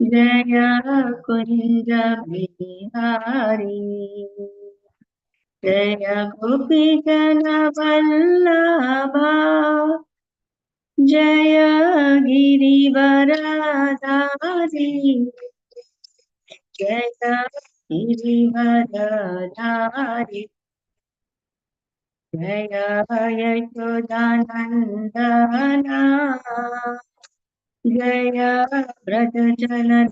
जय कुंज बिहारी जय गोपी जन वल्लभा जय गिरिवरधारी जय गिरिवरधारी जय यशोदानन्दना जय व्रजजनरञ्जना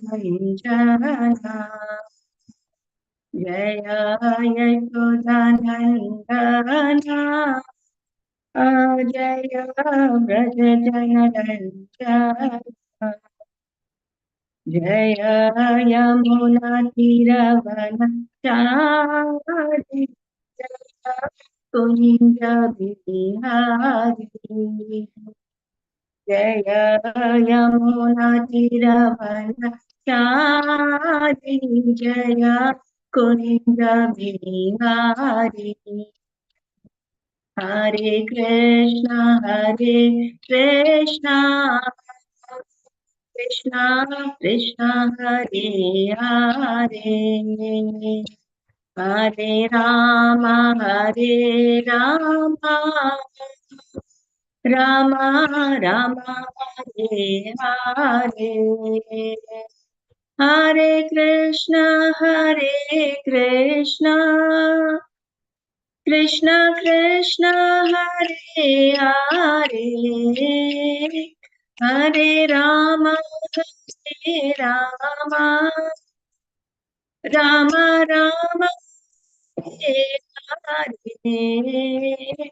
जय यशोदानन्दना जय व्रजजनरञ्जना जय यमुनातीरवनचारि जय कुञ्ज बिहारी जय यमुनातीरवनचारि जय कुञ्ज बिहारी हरे कृष्णा कृष्णा कृष्णा हरे हरे हरे राम राम राम हरे हरे हरे कृष्णा कृष्णा कृष्णा हरे हरे हरे राम राम राम हरे हरे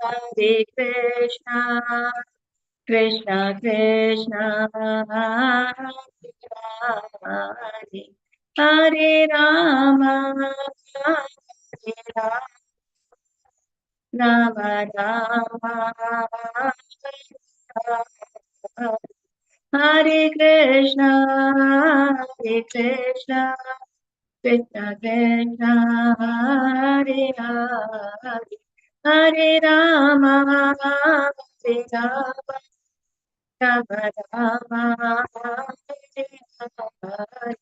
हरे कृष्णा कृष्णा कृष्णा हरे हरे हरे राम राम राम हरे कृष्णा कृष्णा कृष्णा हरे हरे हरे राम राम हरे हरे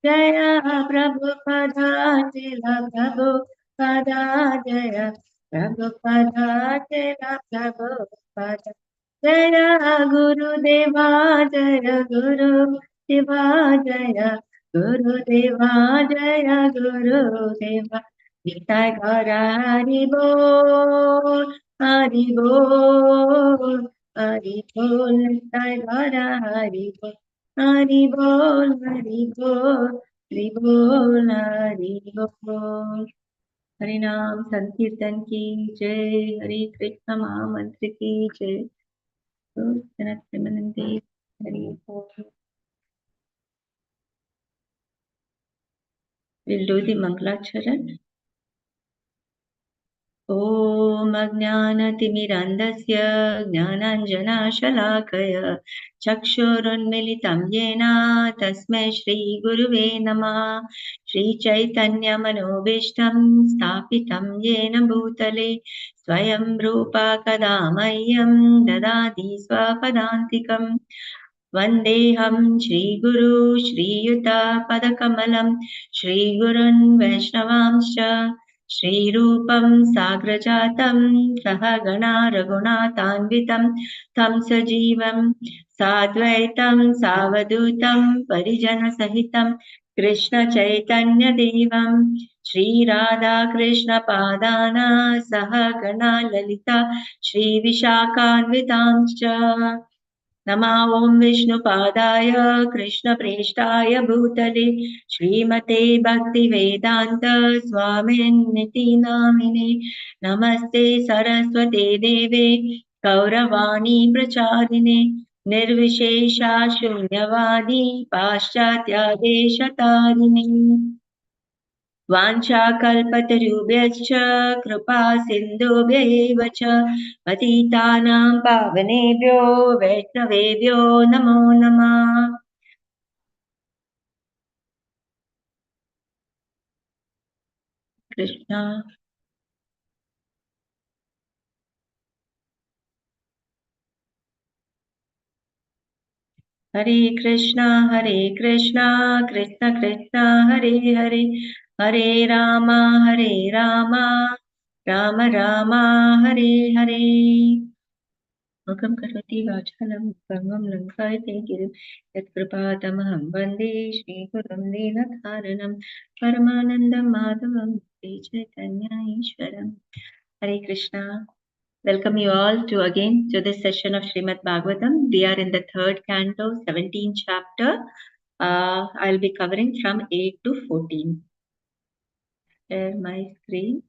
जय प्रभुपदा जिला प्रभुपदा जय प्रभुपदा जिला प्रभुपदा जय गुरुदेवा जय गुरुदेवा जय गुरुदेवा जय गुरुदेवा गीता घर हरि बोल हरि बोल हरि बोल गीता घर हरि बोल हरि बोल हरि बोल हरि बोल हरि बोल हरि नाम संकीर्तन की जय हरे कृष्ण महामंत्र की जय हरि बोल We'll do the Mangalacharan. ॐ अज्ञानतिमिरन्धस्य ज्ञानाञ्जनशलाकय चक्षुरुन्मिलितं येन तस्मै श्रीगुरुवे नमः श्रीचैतन्यमनोभीष्टं स्थापितं येन भूतले स्वयं रूपा कदा मह्यं ददाति स्वपदान्तिकम् वन्देऽहं श्रीगुरु श्रीयुतपदकमलं श्रीगुरुन् वैष्णवांश्च श्रीरूपं साग्रजातं सहगणा रघुनाथान्वितं तं सजीवं साद्वैतं सावधूतं परिजनसहितं कृष्णचैतन्यदेवं श्रीराधाकृष्णपादाना सहगणा ललिता श्रीविशाखान्वितांश्च नमा ॐ विष्णुपादाय कृष्णप्रेष्ठाय भूतले श्रीमते भक्तिवेदान्त स्वामिन्निति नामिने नमस्ते सरस्वते देवे गौरवाणी प्रचारिणे निर्विशेषा शून्यवादी पाश्चात्यादेशतारिणे वाञ्छाकल्पतरुभ्यश्च कृपा सिन्धुभ्य एव च पतितानां पावनेभ्यो वैष्णवेभ्यो नमो नमः Krishna Hare Krishna, Krishna Krishna, Hare Hare, Hare Rama, Rama Rama, Hare Hare. Mukam karoti vachalam karmam lankayate girim yat kripatamaham vande Shri Gurum Dinatharanam Paramanandam Madhavam Shri Chaitanya Ishwaram. Hare Krishna. Welcome you all to this session of Shrimad Bhagavatam. We are in the third canto, 17th chapter. I'll be covering from 8 to 14. Share my screen.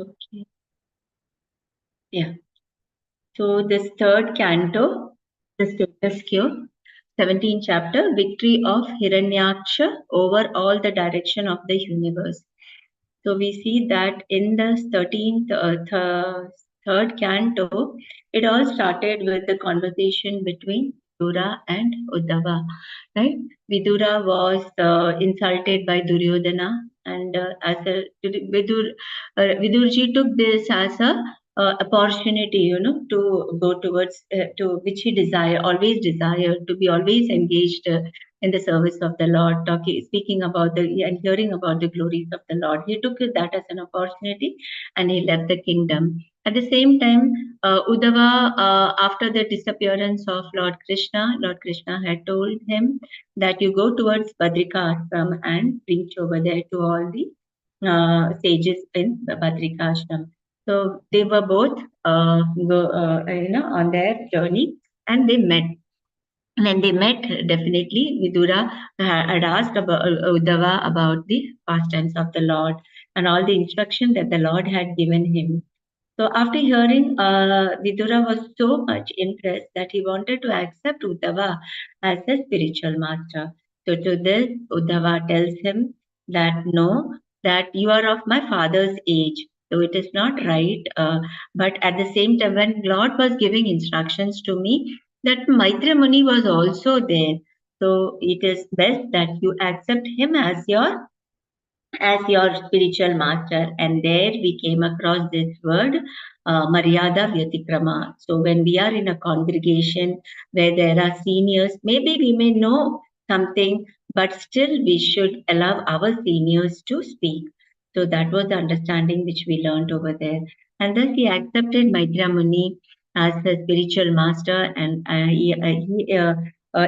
Okay. Yeah. So this third canto, the status quo, 17th chapter, victory of Hiranyaksha over all the direction of the universe. So we see that in the 13th, third canto, it all started with the conversation between Vidura and Uddhava, right? Vidura was insulted by Duryodhana, and Vidurji took this as a opportunity, to go towards to which he always desired to be always engaged in the service of the Lord, speaking about and hearing about the glories of the Lord. He took that as an opportunity and he left the kingdom. At the same time, Uddhava, after the disappearance of Lord Krishna had told him that you go towards Badrika Ashram and preach over there to all the sages in Badrika Ashram. So they were both on their journey and they met. When they met, definitely Vidura had asked about Uddhava about the pastimes of the Lord and all the instruction that the Lord had given him. So after hearing, Vidura was so much impressed that he wanted to accept Uddhava as a spiritual master. So to this, Uddhava tells him that no, that you are of my father's age. So it is not right. But at the same time, when Lord was giving instructions to me, that Maitreya Muni was also there. So it is best that you accept him as your spiritual master. And there we came across this word, Maryada Vyatikrama. So when we are in a congregation where there are seniors, maybe we may know something, but still we should allow our seniors to speak. So that was the understanding which we learned over there. And thus he accepted Maitreya Muni as the spiritual master, and he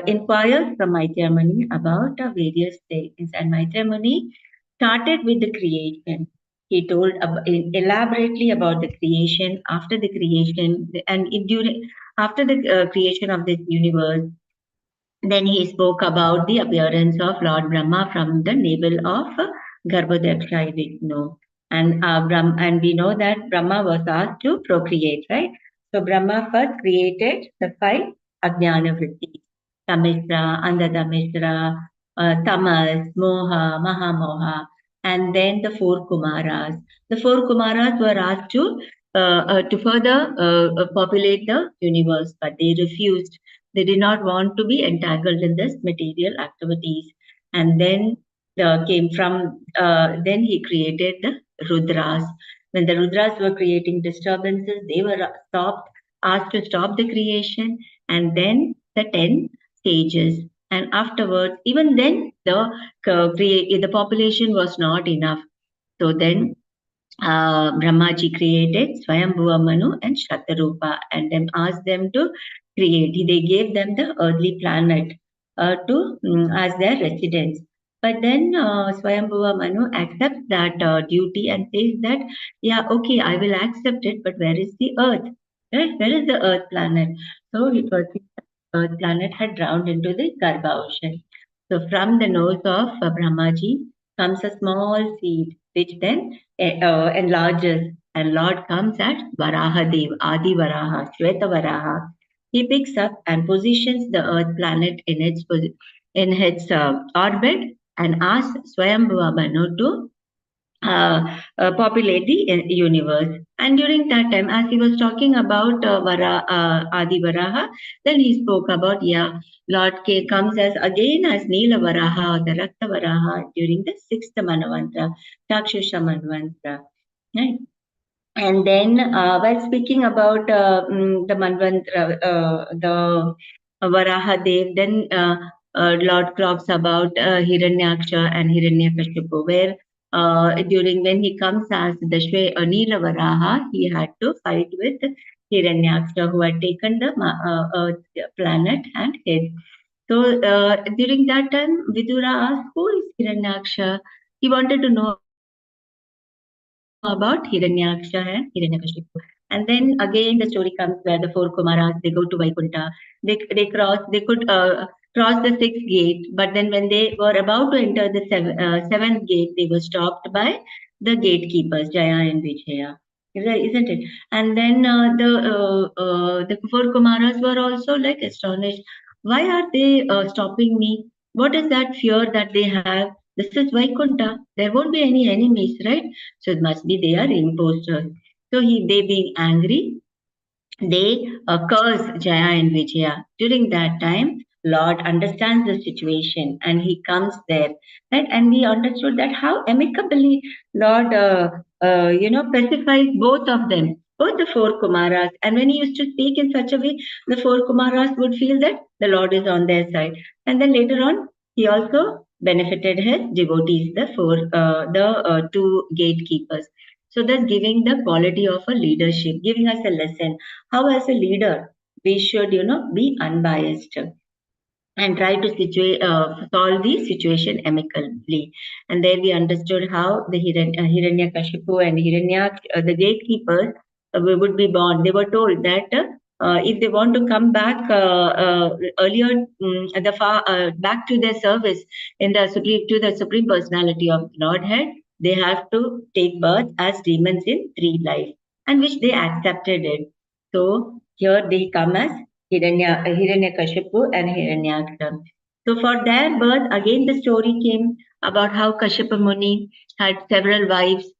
inquired from Maitreya Muni about various things. And Maitreya Muni started with the creation. He told elaborately about the creation, after the creation, and during after the creation of this universe. Then he spoke about the appearance of Lord Brahma from the navel of Garbhodaksha Vigno. And we know that Brahma was asked to procreate, right? So Brahma first created the five Ajnana Vrittis, Tamishra, Andhadamishra, Tamas, Moha, Mahamoha, and then the four Kumaras. The four Kumaras were asked to further populate the universe, but they refused. They did not want to be entangled in this material activities. And then then he created the Rudras. When the Rudras were creating disturbances, they were asked to stop the creation, and then the 10 stages. And afterwards, even then, the population was not enough. So then Brahmaji created Swayambhuva Manu and Shatarupa and then asked them to create. They gave them the earthly planet as their residence. But then Swayambhuva Manu accepts that duty and says that, yeah, okay, I will accept it, but where is the earth? Right? Where is the earth planet? So it was the earth planet had drowned into the Garbha ocean. So from the nose of Brahmaji, comes a small seed, which then enlarges, and Lord comes at Varaha Dev, Adi Varaha, Shweta Varaha. He picks up and positions the Earth planet in its orbit and asks Swayambhuva Manu to populate the universe. And during that time, as he was talking about Adi Varaha, then he spoke about, Lord K comes as again as Neela Varaha, the Rakta Varaha during the sixth Manavanta, Takshusha Manvanta. Right? And then, while speaking about the Manvantra, the Varaha Dev, then Lord talks about Hiranyaksha and Hiranyakashipu, where during when he comes as the Nila Varaha, he had to fight with Hiranyaksha, who had taken the Earth planet and hid. So during that time, Vidura asked, "Who is Hiranyaksha?" He wanted to know about Hiranyaksha and Hiranyakashipu. And then again, the story comes where the four Kumaras they go to Vaikuntha. They could cross the sixth gate, but then when they were about to enter the seventh gate, they were stopped by the gatekeepers, Jaya and Vijaya. Isn't it? And then the four Kumaras were also like astonished. Why are they stopping me? What is that fear that they have? This is Vaikuntha. There won't be any enemies, right? So it must be they are imposters. So they being angry, they curse Jaya and Vijaya. During that time, Lord understands the situation and he comes there, right? And we understood that how amicably Lord, pacifies both of them, both the four Kumaras. And when he used to speak in such a way, the four Kumaras would feel that the Lord is on their side. And then later on, he also benefited his devotees, the two gatekeepers. So thus giving the quality of a leadership, giving us a lesson how as a leader we should be unbiased and try to solve the situation amicably. And there we understood how the Hiranyakashipu and the gatekeepers, would be born. They were told that if they want to come back earlier, back to their service to the supreme personality of Lordhead, they have to take birth as demons in three lives, and which they accepted it. So here they come as Hiranyakashipu and Hiranyaksha. So for their birth, again the story came about how Kashyapa Muni had several wives,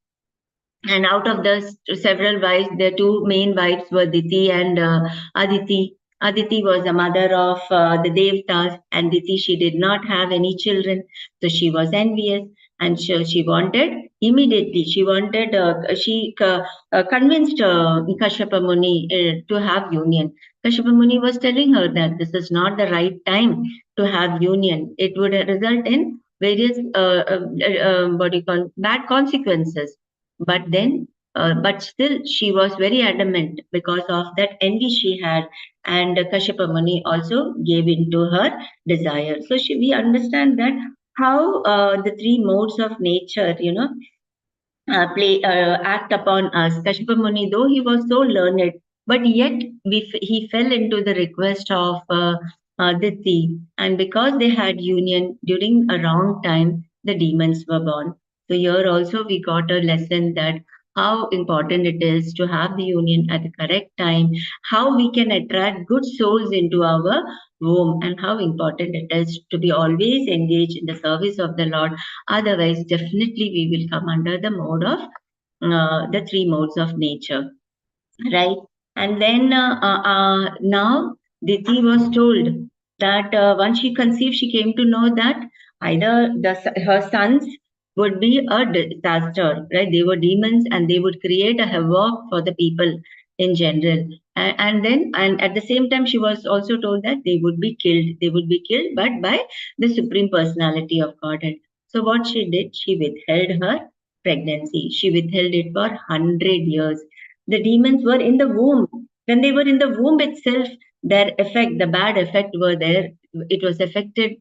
and out of the several wives, the two main wives were Diti and Aditi. Aditi was the mother of the Devtas, and Diti, she did not have any children, so she was envious, and she wanted immediately. She convinced Kashyapa Muni to have union. Kashyapa Muni was telling her that this is not the right time to have union. It would result in various bad consequences. But still, she was very adamant because of that envy she had, and Kashyapa Muni also gave in to her desire. So we understand that how the three modes of nature, act upon us. Kashyapa Muni, though he was so learned, but yet he fell into the request of Diti, and because they had union during a wrong time, the demons were born. So here also we got a lesson that how important it is to have the union at the correct time, how we can attract good souls into our womb, and how important it is to be always engaged in the service of the Lord. Otherwise, definitely we will come under the mode of the three modes of nature, right? And then now Diti was told that once she conceived, she came to know that either her sons would be a disaster, right? They were demons and they would create a havoc for the people in general. And at the same time, she was also told that they would be killed. They would be killed, but by the Supreme Personality of Godhead. So what she did, she withheld her pregnancy. She withheld it for 100 years. The demons were in the womb. When they were in the womb itself, the bad effect were there. It was affected.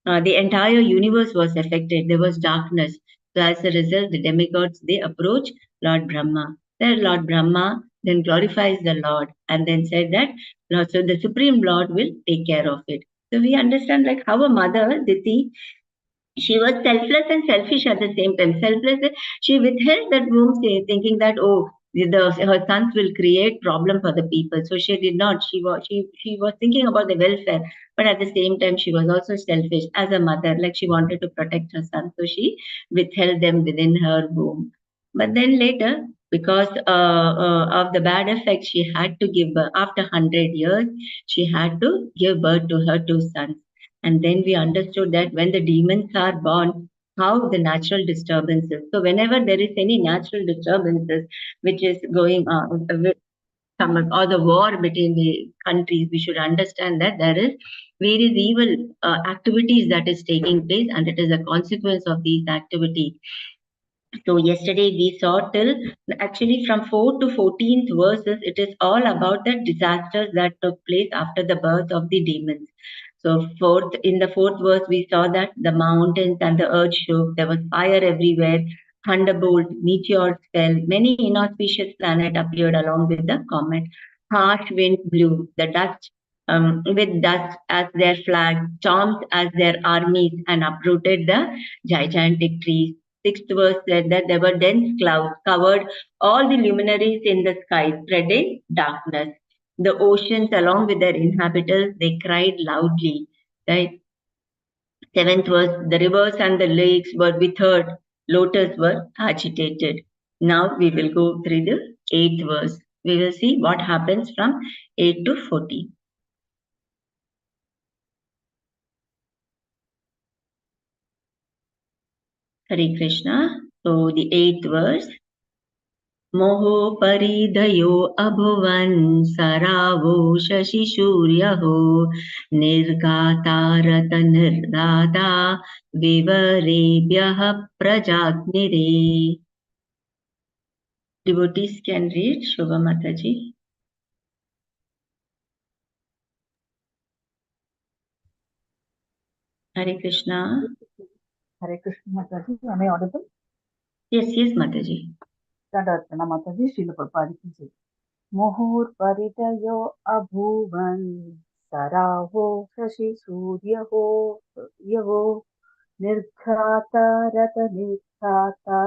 The entire universe was affected. There was darkness. So as a result, the demigods, they approach Lord Brahma. There Lord Brahma then glorifies the Lord and then said that, so the Supreme Lord will take care of it. So we understand like how a mother, Diti, she was selfless and selfish at the same time. Selfless, she withheld that womb, thinking that, oh, her sons will create problem for the people. So she did not. She was thinking about the welfare, but at the same time she was also selfish as a mother. Like she wanted to protect her son, so she withheld them within her womb. But then later, because of the bad effects, she had to give birth. After 100 years, she had to give birth to her two sons. And then we understood that when the demons are born, how the natural disturbances. So whenever there is any natural disturbances which is going on, or the war between the countries, we should understand that there is various evil activities that is taking place, and it is a consequence of these activities. So yesterday we saw till actually from 4th to 14th verses, it is all about the disasters that took place after the birth of the demons. So in the fourth verse, we saw that the mountains and the earth shook, there was fire everywhere, thunderbolt, meteors fell, many inauspicious planets appeared along with the comet. Harsh wind blew, the dust with dust as their flag, storms as their armies, and uprooted the gigantic trees. Sixth verse said that there were dense clouds covered all the luminaries in the sky, spreading darkness. The oceans, along with their inhabitants, they cried loudly. Right? Seventh verse, the rivers and the lakes were withered, lotus were agitated. Now we will go through the eighth verse. We will see what happens from 8 to 14. Hare Krishna. So the eighth verse. Moho परिदयो अभुवन् सरावो शशिसूर्यहो निर्गातारत निर्गाता विवरेभ्यः प्रजाग्निरे. Devotees can read. Shobha Mataji. Hare Krishna. Hare Krishna Mataji. Am I audible? Yes, Mataji. Dandarthana Mataji, Srila Prabhupada ki jai. Muhur parityo abhuvan saravo shashi suryaho yaho nirghata rata nirghata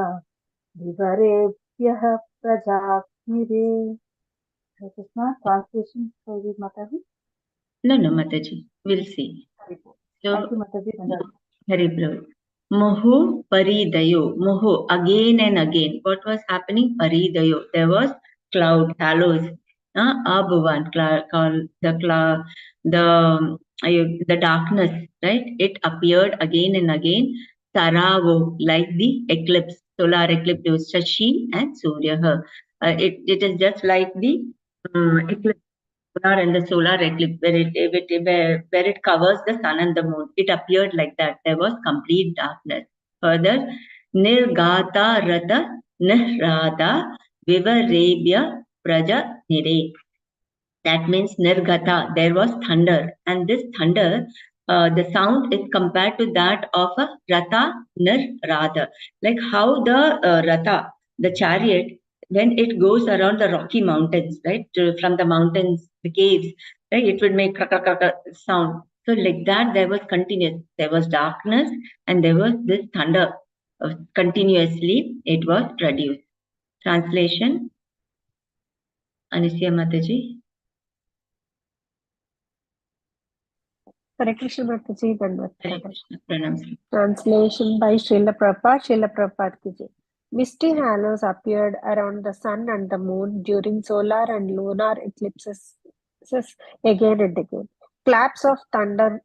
vivarebhyah prajakmire. Hare Krishna. Translation for Mataji. No, Mataji. We'll see. So, thank you, Mataji. Hari Prabhu. Mohu Paridayo. Mohu, again and again. What was happening? Paridayo. There was cloud, halos. Abhuvan, the darkness, right? It appeared again and again. Saravo, like the eclipse, solar eclipse, Shashi and Surya. It is just like the eclipse. Solar and the solar eclipse, where it covers the sun and the moon. It appeared like that. There was complete darkness. Further, Nirgata Rata Nihrada Vivarebhya Praja Nire. That means Nirgata, there was thunder. And this thunder, the sound is compared to that of a Rata Nirrada. Like how the Rata, the chariot, when it goes around the rocky mountains, right, from the mountains, the caves, right, it would make sound. So like that, there was continuous. There was darkness and there was this thunder. Continuously, it was produced. Translation, Anisya Mataji. Hare Krishna Mataji. Translation by Srila Prabhupada. Srila Prabhupada ki jai. Misty halos appeared around the sun and the moon during solar and lunar eclipses again and again. Claps of thunder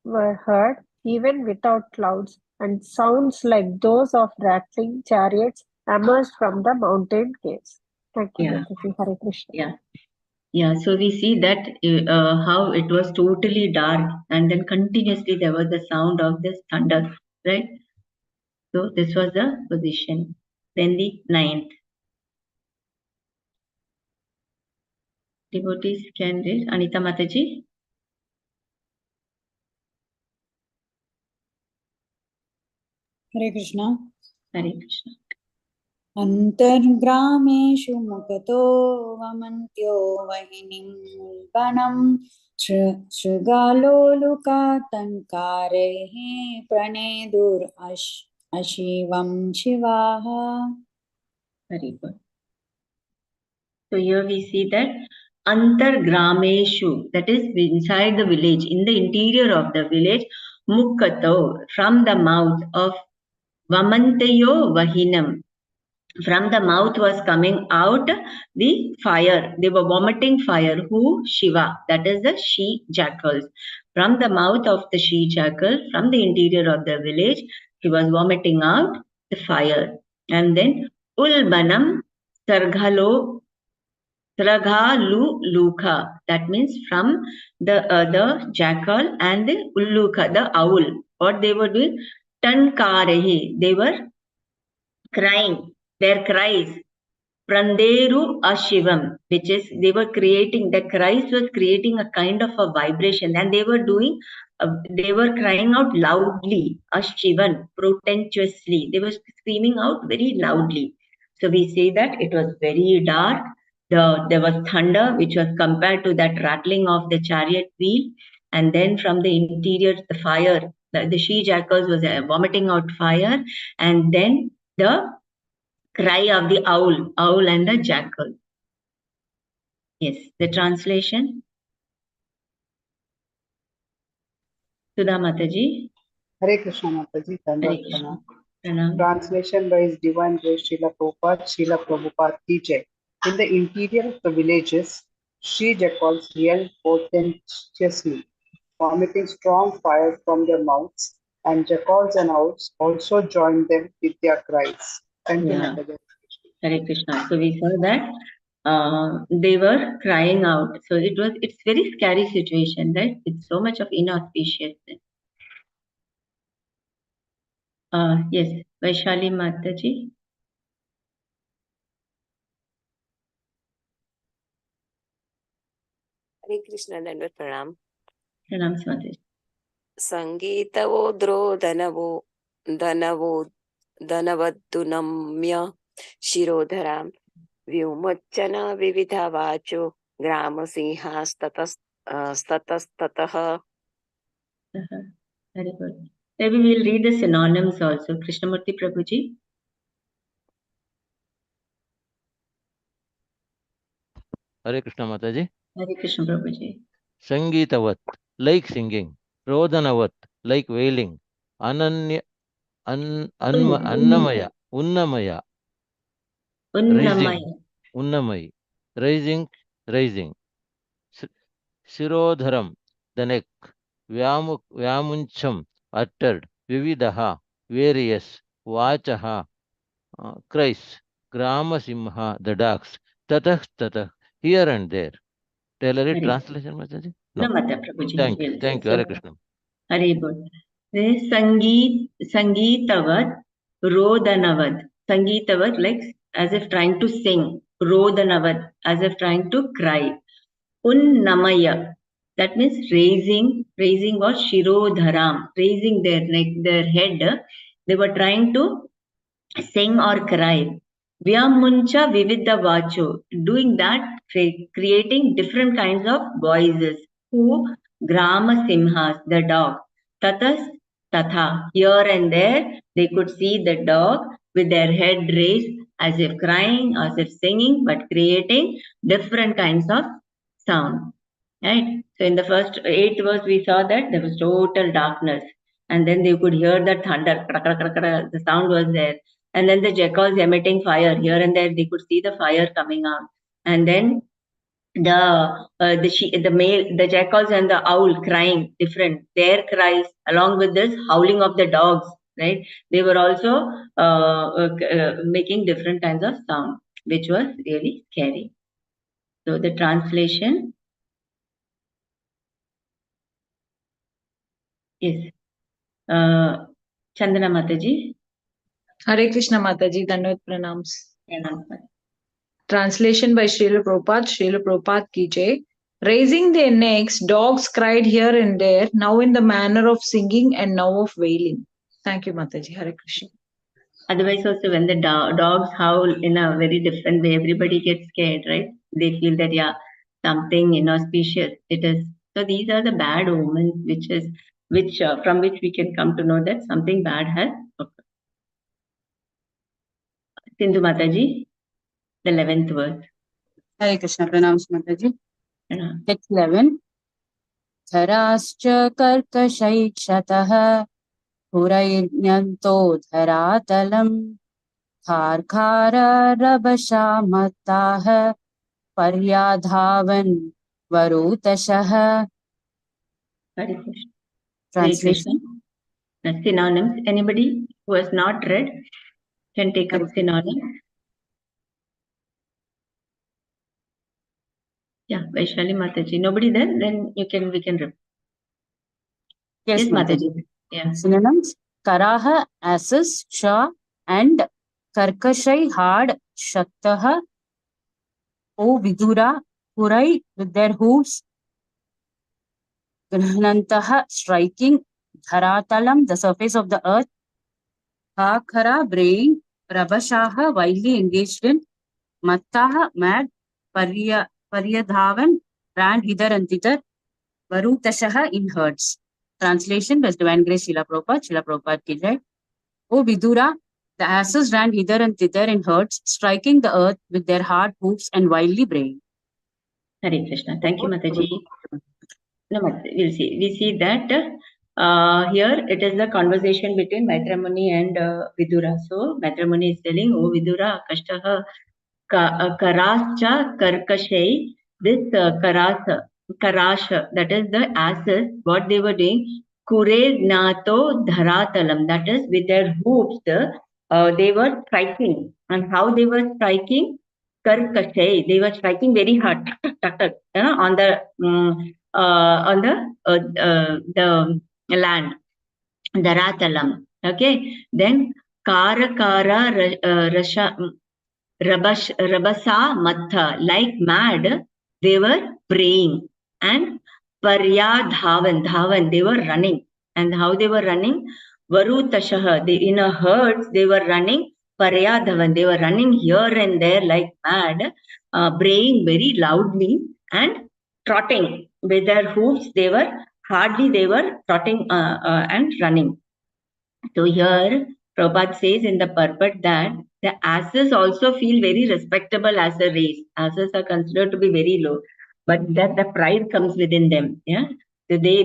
were heard even without clouds, and sounds like those of rattling chariots emerged from the mountain caves. Thank you, Mataji. Hare Krishna. Yeah, so we see that how it was totally dark, and then continuously there was the sound of this thunder, right? So this was the position. Then the ninth. Devotees can read. Anita Mataji. Hare Krishna. Hare Krishna. Antargrameषु मुखतो वमन्त्यो वहिनीं मुल्बनं शृगालोलुकातङ्कारैः अशिवं शिवाः. Very good. So here we see that Antargrameshu, that is inside the village, in the interior of the village, Mukkato, from the mouth of Vamantayo Vahinam, from the mouth was coming out the fire. They were vomiting fire. Who? Shiva. That is the she jackals. From the mouth of the she jackal, from the interior of the village, he was vomiting out the fire. And then Ulbanam Sarghalo Luka. That means from the jackal and the Ulluka, the owl. What they were doing? Tankarehi. They were crying. Their cries. Pranderu Ashivam, which is they were creating, the cries was creating a kind of a vibration, and they were crying out loudly, Ashivan, portentously. They were screaming out very loudly. So we say that it was very dark. There was thunder, which was compared to that rattling of the chariot wheel, and then from the interior, the fire, the she jackals was vomiting out fire, and then the cry of the owl and the jackal. Yes, the translation. Sudha Mataji. Hare Krishna Mataji, Hare Dandavat Krishna. Pranam. Pranam. Translation by His Divine Grace Srila Prabhupada ki Jai. In the interior of the villages, she jackals yelled portentously, vomiting strong fire from their mouths, and jackals and owls also joined them with their cries. Thank you, Yeah, Mataji. Hare Krishna. So we saw that they were crying out. So it's very scary situation, right? It's so much of inauspiciousness. Yes, Vaishali Mataji. हरे कृष्ण दंडवत प्रणाम. Pranam Mataji. संगीतवोद्रो धनवद्दुनम्य शिरोधरां व्योमोच्चन विविधवाचो ग्रामसिंहास्ततस्ततः. Very good. Maybe we'll read the synonyms also. Krishnamurti Prabhuji. Hare Krishna Mataji. Hare Krishna Prabhuji. Sangitavat, like singing. Rodhanavat, like wailing. Annamaya, Unnamaya, rising. Unnamai, rising. Sirodharam, the neck. Vyamuncham, uttered. Vividaha, various. Vachaha, cries. Gramasimha, the dogs. Tatah, here and there. Tailor it translation, Mataji? No, Mata Prabhuji. Thank you, Hare Krishna. Hare Bol. Sangeetavat, Rodhanavad. Sangeetavat, like as if trying to sing. Rodhanavat, as if trying to cry. Unnamaya, that means raising or Shirodharam, raising their neck, their head. They were trying to sing or cry. Vyamuncha Vividha Vacho, doing that, creating different kinds of voices. Who? Grama Simhas, the dog. Tatas Tatha, here and there, they could see the dog with their head raised as if crying, as if singing, but creating different kinds of sound. Right? So in the first 8th verse, we saw that there was total darkness. And then they could hear the thunder, the sound was there. And then the jackals emitting fire. Here and there, they could see the fire coming out. And then the jackals and the owl crying different. Their cries, along with this howling of the dogs, right? They were also making different kinds of sound, which was really scary. So the translation is Chandana Mataji. Hare Krishna Mataji, Dandavat Pranams. Pranam. Translation by Srila Prabhupada ki Jai. Raising their necks, dogs cried here and there, now in the manner of singing and now of wailing. Thank you, Mataji. Hare Krishna. Otherwise, also when the dogs howl in a very different way, everybody gets scared, right? They feel that, yeah, something inauspicious it is So these are the bad omens, from which we can come to know that something bad has occurred. Sindhu Mataji, the 11th verse. Hare Krishna, pranams Mataji. Yeah. Text 11. Dharascha karkashaikshatah purairnyanto dharatalam Kharkhararabashamatah Paryadhavan Varutashah. Hare Krishna. Translation. Synonyms. Anybody who has not read can take up synonyms. Yeah, Vaishali Mataji. Nobody there? Then we can read. Yes, Mataji. Yeah. Synonyms. Karaha, asses, sha, and karkashai, hard, shaktaha, O Vidura, Purai, with their hooves, Grhanantaha, striking, Dharatalam, the surface of the earth, Hakhara, braying, Rabashaha, widely engaged in, Mattaha, mad, Paryadhavan, ran hither and thither, Varutashaha, in herds. Translation by Divine Grace Srila Prabhupada ki jai. O Vidura, the asses ran hither and thither in herds, striking the earth with their hard hoofs and wildly braying. Hare Krishna. Thank you, Mataji. No, we'll see. We see that here it is the conversation between Maitra Muni and Vidura. So Maitra Muni is telling, "Oh Vidura, Kashtaha Karascha Karkashai." This Karash, that is the asses, what they were doing, Kure Gnato Dharatalam, that is with their hooves, they were striking. And how they were striking? Karkashai, they were striking very hard, on the land, Dharatalam. Okay, then Kara Rasha Rabasa Matha, like mad, they were praying. And Dhavan, they were running. And how they were running? Varutashaha, in a herds, they were running. Dhavan, they were running here and there like mad, braying very loudly and trotting with their hoofs. They were trotting and running. So here, Prabhupada says in the purport that the asses also feel very respectable as a race. Asses are considered to be very low, but that the pride comes within them. Yeah, so they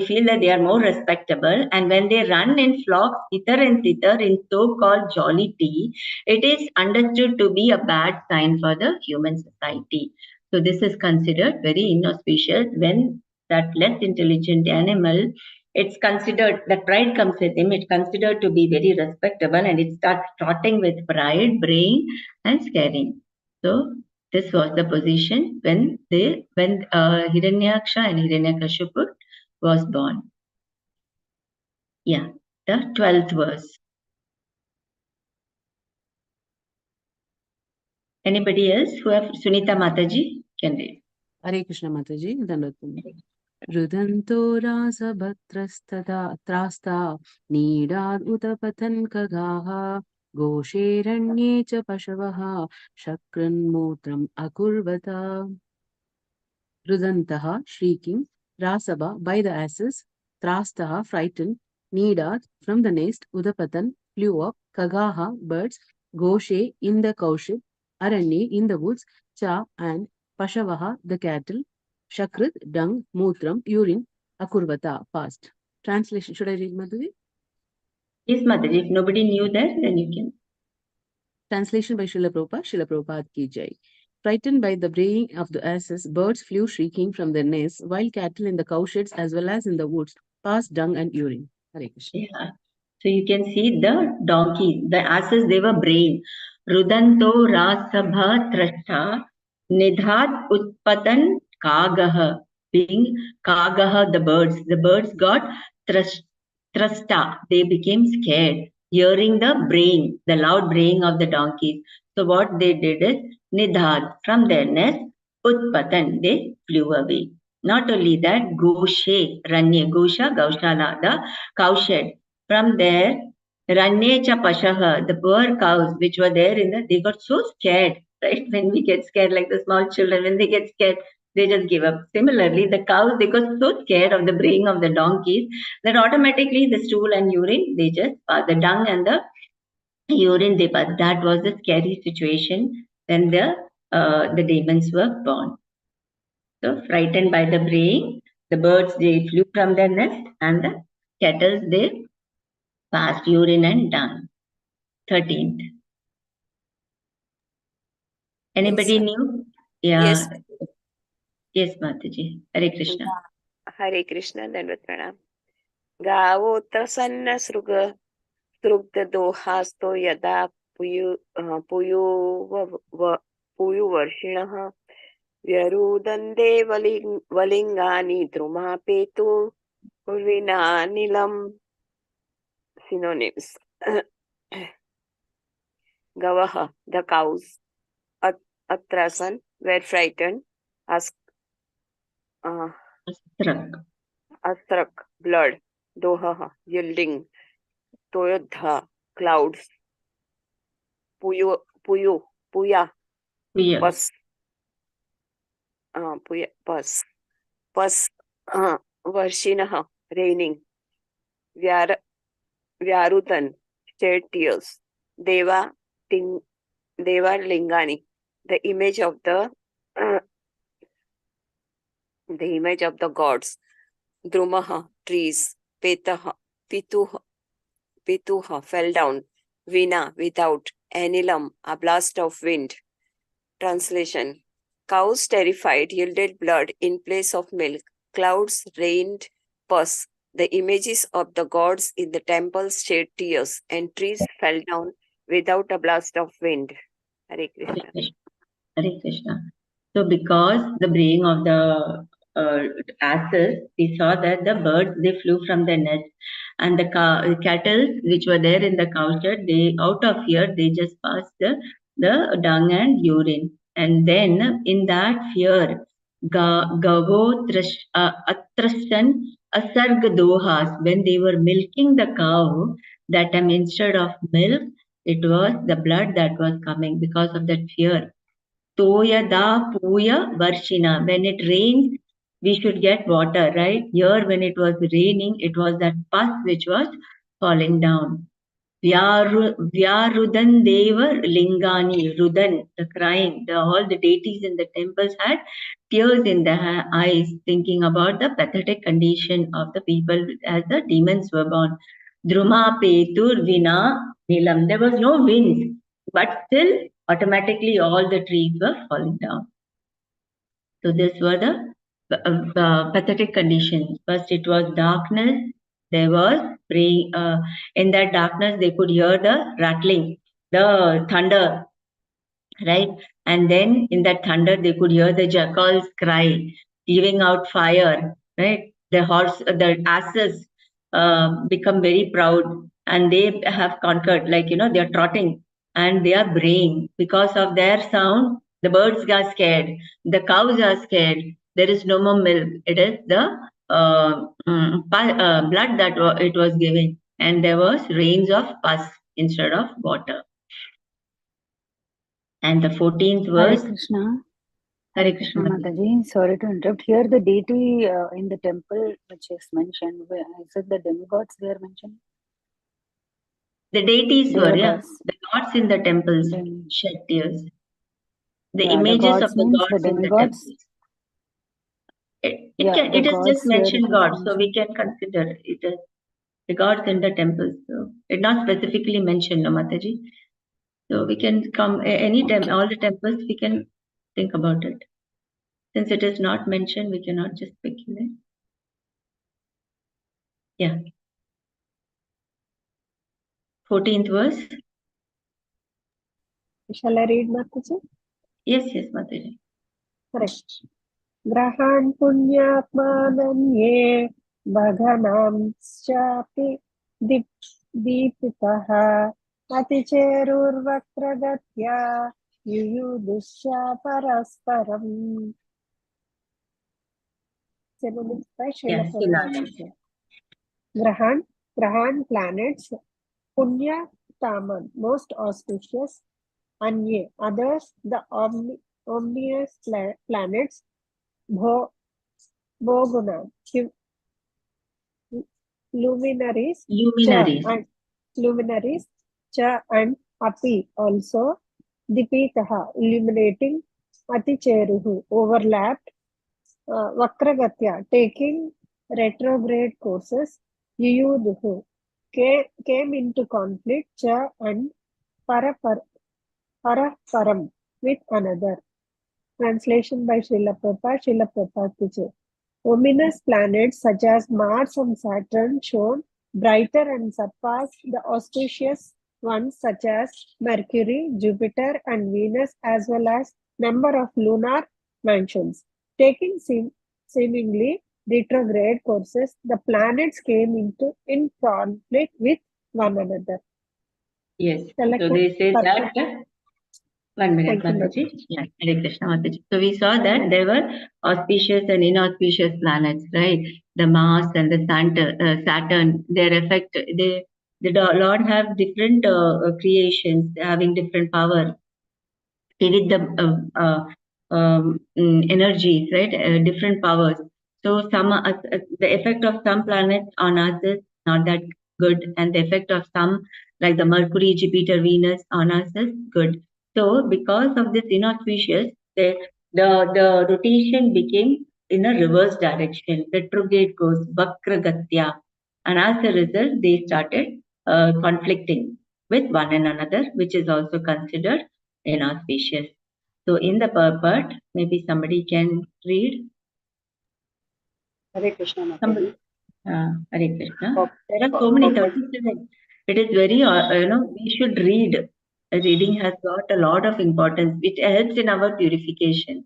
feel that they are more respectable, and when they run in flocks, hither and thither in so-called jollity, it is understood to be a bad sign for the human society. So this is considered very inauspicious when that less intelligent animal, it's considered that pride comes with him. It's considered to be very respectable, and it starts trotting with pride, braying, and scaring. So this was the position when Hiranyaksha and Hiranyakashipu was born. Yeah, the 12th verse. Anybody else who have Sunita Mataji can read. Hare Krishna Mataji, Dandatam. Rudanto rasabhatrastada trasta nidad utapatan kagaha gosheranye cha pashavaha shakran mutram akurvata. Rudantaha, shrieking, rasaba, by the asses, trastaha, frightened, nidad, from the nest, udapatan, flew up, kagaha, birds, goshe, in the cowshed, aranye, in the woods, cha, and pashavaha, the cattle, shakrit, dung, mutram, urine, akurvata, passed. Translation, should I read, Madhuri? Yes, Mataji. If nobody knew that, then you can. Translation by Srila Prabhupada ki jai. Frightened by the braying of the asses, birds flew shrieking from their nests, while cattle in the cowsheds as well as in the woods passed dung and urine. Hare Krishna. Yeah. So you can see the donkeys, the asses, they were braying. Rudanto rasabha trashta nidhat utpatan kagaha. Being kagaha, the birds got trashta. They became scared, hearing the braying, the loud braying of the donkeys. So what they did is nidhat, from their nest, utpatan, they flew away. Not only that, goshe, ranye, gosha, gaushala, the cowshed. From there, ranye cha pashaha, the poor cows which were there they got so scared, right? When we get scared, like the small children, when they get scared, They just give up. Similarly, the cows, they got so scared of the braying of the donkeys that automatically the stool and urine, they just the dung and the urine they pass. That was the scary situation when the demons were born. So frightened by the braying, the birds they flew from their nest, and the cattle they passed urine and dung. 13th. Anybody Yes, new? yes. Yeah. Yes, Mataji. Hare Krishna. Hare Krishna, Dandavat Pranam. गावोऽत्र सृग्धदोहास्तो यदा पुयुवर्षिणः व्यरुदन्ते वलिङ्गानि द्रुमापेतुर्विनानिलम्. Synonyms. Gavaha, the cows. Atrasan, were frightened. Astrak, blood. Doha, yielding. Toyodha, clouds. Puya, pus. Pus, Varshinaha, raining. Vyarutan, shed tears. Deva Lingani, the image of the gods. Drumaha, trees. Pituha, fell down. Vina, without. Anilam, a blast of wind. Translation. Cows, terrified, yielded blood in place of milk. Clouds rained pus. The images of the gods in the temples shed tears, and trees fell down without a blast of wind. Hare Krishna. Hare Krishna. So because the braying of the asses, we saw that the birds, they flew from their nest, and the cattle which were there in the cowshed, they out of fear, they just passed the dung and urine. And then in that fear, Gavo Atrasan Asarg Dohas, when they were milking the cow, that time instead of milk, it was the blood that was coming because of that fear. Toyada Puya Varshina. When it rains, we should get water, right? Here, when it was raining, it was that pus which was falling down. Vyarudan Deva Lingani, Rudan, the crying, all the deities in the temples had tears in their eyes, thinking about the pathetic condition of the people as the demons were born. Druma Petur Vina Nilam. There was no wind, but still automatically all the trees were falling down. So these were the pathetic conditions. First it was darkness. There was praying. In that darkness they could hear the rattling, the thunder, right? And then in that thunder they could hear the jackal's cry, giving out fire, right? The asses become very proud, and they have conquered, like, they are trotting and they are braying. Because of their sound, the birds are scared, the cows are scared. There is no more milk. It is the blood that it was giving, and there was rains of pus instead of water. And the 14th Hare verse. Krishna. Hare Hare Krishna Mataji. Sorry to interrupt. Here the deity in the temple which is mentioned, is it the demigods they are mentioned? The deities were, yeah. Devatas. The gods in the temples shed tears. The Yeah, images gods of the means gods the in the demigods. temples. Yeah, It is just gods where it mentioned is gods, so we mentioned. can consider it as the gods in the temples. So it's not specifically mentioned, no, Mataji. So we can come any time, all the temples, we can think about it. Since it is not mentioned, we cannot just speculate. Yeah. 14th verse. Shall I read, Mataji? Yes, Mataji. Correct. Grahan punyatmananye bhaganamschapi dipitaha aticherurvakragatya yuyudusya parasparam. Synonyms by Srila Prabhupada. Grahan, planets. Punya, Taman, most auspicious. Anye, others, the omnious planets. Boguna, luminaries, Luminaries. Cha and Api also, Dipitaha, illuminating Aticheruhu, overlapped, Vakragatya, taking retrograde courses, Yuyuduhu, came into conflict, Cha and Paraparam with another. Translation by Srila Prabhupada Vijay. Ominous planets such as Mars and Saturn shone brighter and surpassed the auspicious ones such as Mercury, Jupiter, and Venus, as well as number of lunar mansions. Taking seemingly retrograde courses, the planets came in conflict with one another. Yes. So they say that. 1 minute, Mataji. Yeah, Hare Krishna, Mataji. So we saw that there were auspicious and inauspicious planets, right? The Mars and the Saturn, their effect, the Lord have different creations, having different power with the energies, right? Different powers. So some the effect of some planets on us is not that good, and the effect of some, like the Mercury, Jupiter, Venus, on us is good. So because of this inauspicious, the rotation became in a reverse direction, retrograde course, Vakragatya, and as a result, they started conflicting with one another, which is also considered inauspicious. So in the part, maybe somebody can read. Hare Krishna, Mataji. Hare Krishna. There are so many 37. It is very, we should read. Reading has got a lot of importance. It helps in our purification.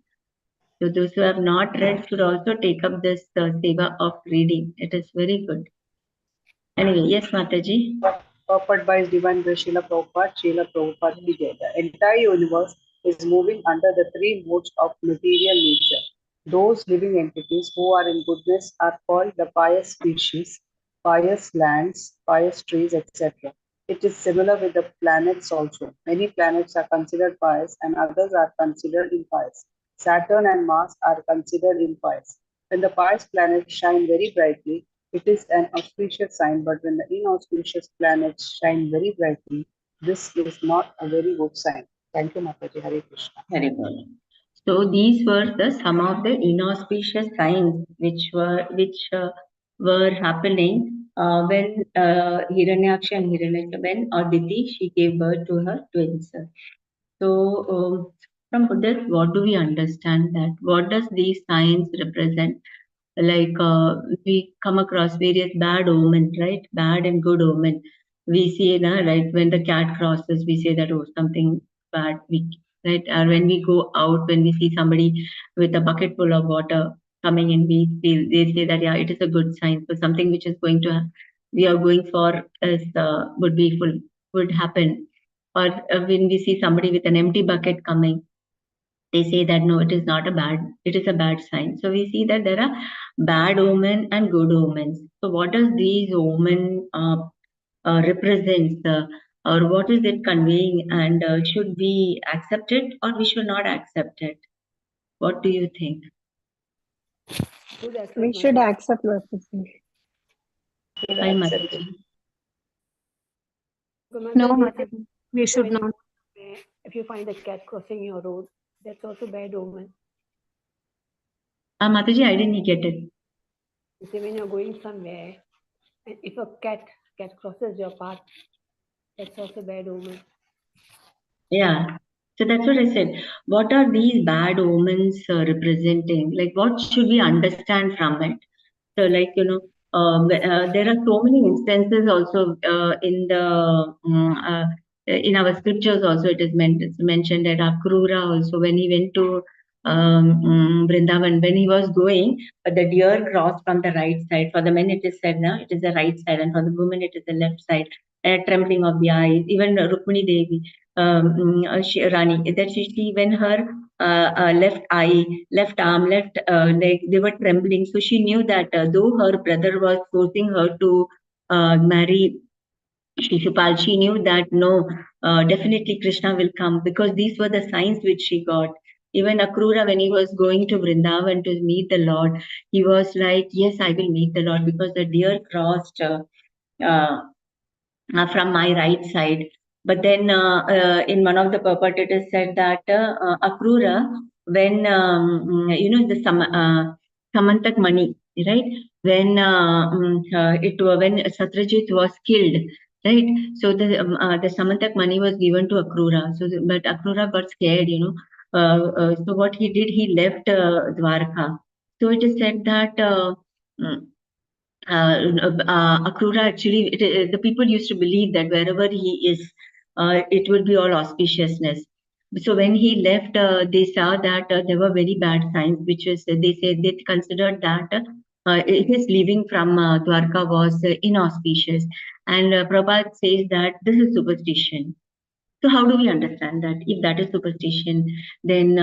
So those who have not read should also take up this seva of reading. It is very good. Anyway, yes, Mataji. Purport by His Divine Grace Srila Prabhupada Ki Jai. The entire universe is moving under the three modes of material nature. Those living entities who are in goodness are called the pious species, pious lands, pious trees, etc. It is similar with the planets also. Many planets are considered pious and others are considered impious. Saturn and Mars are considered impious. When the pious planets shine very brightly, it is an auspicious sign, but when the inauspicious planets shine very brightly, this is not a very good sign. Thank you, Mataji. Hare Krishna. Hare Krishna. So these were some of the inauspicious signs which were happening when Hiranyaksha and Hiranyaka, when Aditi, she gave birth to her twins. So from this, what do we understand that? What does these signs represent? Like we come across various bad omens, right? Bad and good omen. We see, right, when the cat crosses, we say that, oh, something bad, right? Or when we go out, when we see somebody with a bucket full of water coming in, they say that, yeah, it is a good sign. So something which is going to, we are going for is, would happen. Or when we see somebody with an empty bucket coming, they say that no, it is not it is a bad sign. So we see that there are bad omen and good omens. So what does these omen represents, or what is it conveying, and should we accept it or we should not accept it? What do you think? We should accept Mataji. Hi, Mataji. No, Mataji, we should not. If you find a cat crossing your road, that's also bad omen. Mataji, I didn't get it. You see, when you're going somewhere, and if a cat crosses your path, that's also bad omen. Yeah. So that's what I said. What are these bad omens representing? Like, what should we understand from it? So, like, there are so many instances also in our scriptures also it is mentioned that Akrura also, when he went to Vrindavan, when he was going, the deer crossed from the right side. For the men it is said, it is the right side, and for the women it is the left side. Trembling of the eyes, even Rukmini Devi, Rani, that she when her left eye, left arm, left leg, they were trembling. So she knew that though her brother was forcing her to marry Shishupal, she knew that no, definitely Krishna will come, because these were the signs which she got. Even Akrura, when he was going to Vrindavan to meet the Lord, he was like, yes, I will meet the Lord, because the deer crossed from my right side. But then in one of the purport it is said that Akrura, when the Samantak Mani, right? When when Satrajit was killed, right? So the Samantak Mani was given to Akrura. So but Akrura got scared, so what he did, he left Dwarka. So it is said that Akrura actually, the people used to believe that wherever he is, it would be all auspiciousness. So when he left, they saw that there were very bad signs, which is, they considered that his leaving from Dwarka was inauspicious. And Prabhupada says that this is superstition. So how do we understand that? If that is superstition, then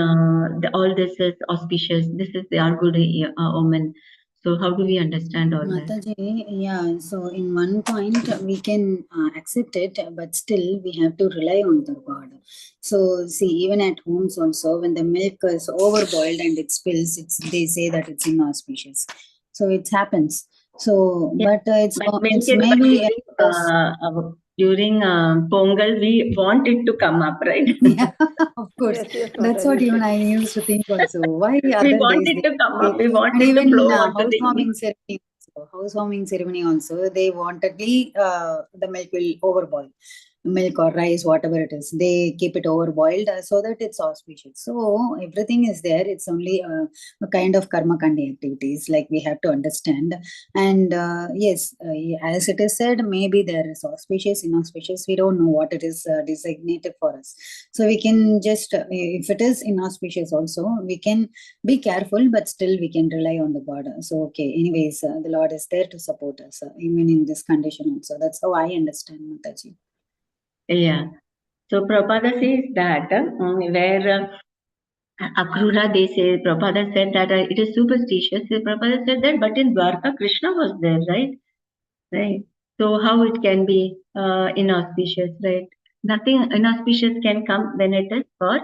all this is auspicious. This is the our good omen. So how do we understand all that? Mataji, yeah, so in one point we can accept it, but still we have to rely on the God. So see, even at homes also, when the milk is overboiled and it spills, they say that it's inauspicious. So it happens. So, Yeah, but it's but milk it's is, but maybe during Pongal, we want it to come up, right? yeah, of course. Yes, yes, That's what Mataji. even I used to think also. Why We other want days it to come up. they We want and it to even flow onto the housewarming ceremony also, they wanted the milk will overboil. Milk or rice, whatever it is, they keep it overboiled so that it's auspicious. So everything is there. It's only a kind of karma kandi activities, like we have to understand. And yes, as it is said, maybe there is auspicious, inauspicious. We don't know what it is designated for us. So we can just, if it is inauspicious also, we can be careful, but still we can rely on the God. So, okay, anyways, the Lord is there to support us, even in this condition also. That's how I understand, Mataji. Yeah. So Prabhupada says that where Akrura, they say, Prabhupada said that it is superstitious. So Prabhupada said that, but in Dwarka, Krishna was there, right? Right. So how it can be inauspicious, right? Nothing inauspicious can come when it is for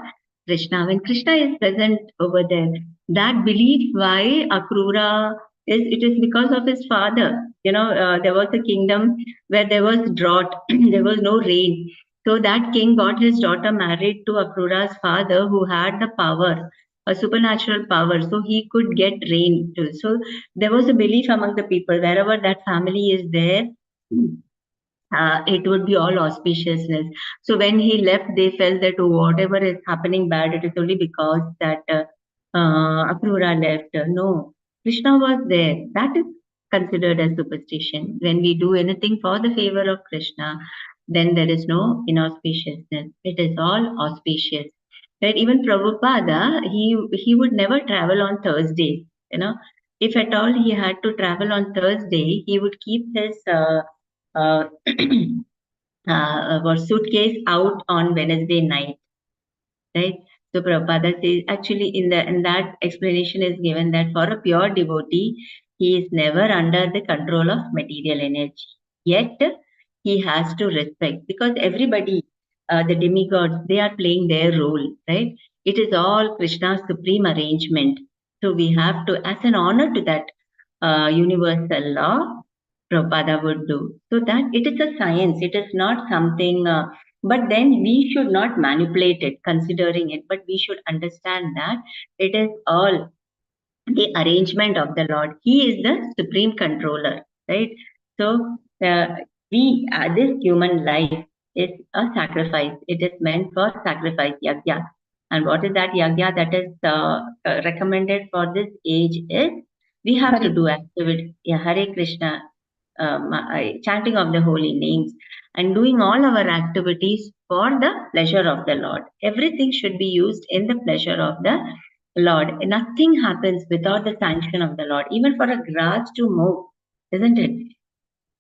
Krishna. When Krishna is present over there, that belief why Akrura is, it is because of his father. There was a kingdom where there was drought, there was no rain. So that king got his daughter married to Akrura's father, who had the power, a supernatural power, so he could get rain too. So there was a belief among the people, wherever that family is there, it would be all auspiciousness. So when he left, they felt that whatever is happening bad, it is only because that Akrura left. No, Krishna was there. That is considered as superstition. When we do anything for the favor of Krishna, then there is no inauspiciousness. It is all auspicious. Right? Even Prabhupada, he would never travel on Thursdays. If at all he had to travel on Thursday, he would keep his uh, suitcase out on Wednesday night, right? So Prabhupada says, actually in that explanation is given that for a pure devotee, he is never under the control of material energy. Yet he has to respect, because everybody, the demigods, they are playing their role, right? It is all Krishna's supreme arrangement. So we have to, as an honor to that universal law, Prabhupada would do. So that it is a science, it is not something, but then we should not manipulate it, considering it, but we should understand that it is all the arrangement of the Lord. He is the supreme controller, right? So this human life is a sacrifice. It is meant for sacrifice, yagya. And what is that yagya that is recommended for this age is, we have to do activity, Hare Krishna, chanting of the holy names, and doing all our activities for the pleasure of the Lord. Everything should be used in the pleasure of the Lord. Nothing happens without the sanction of the Lord. Even for a grass to move, isn't it?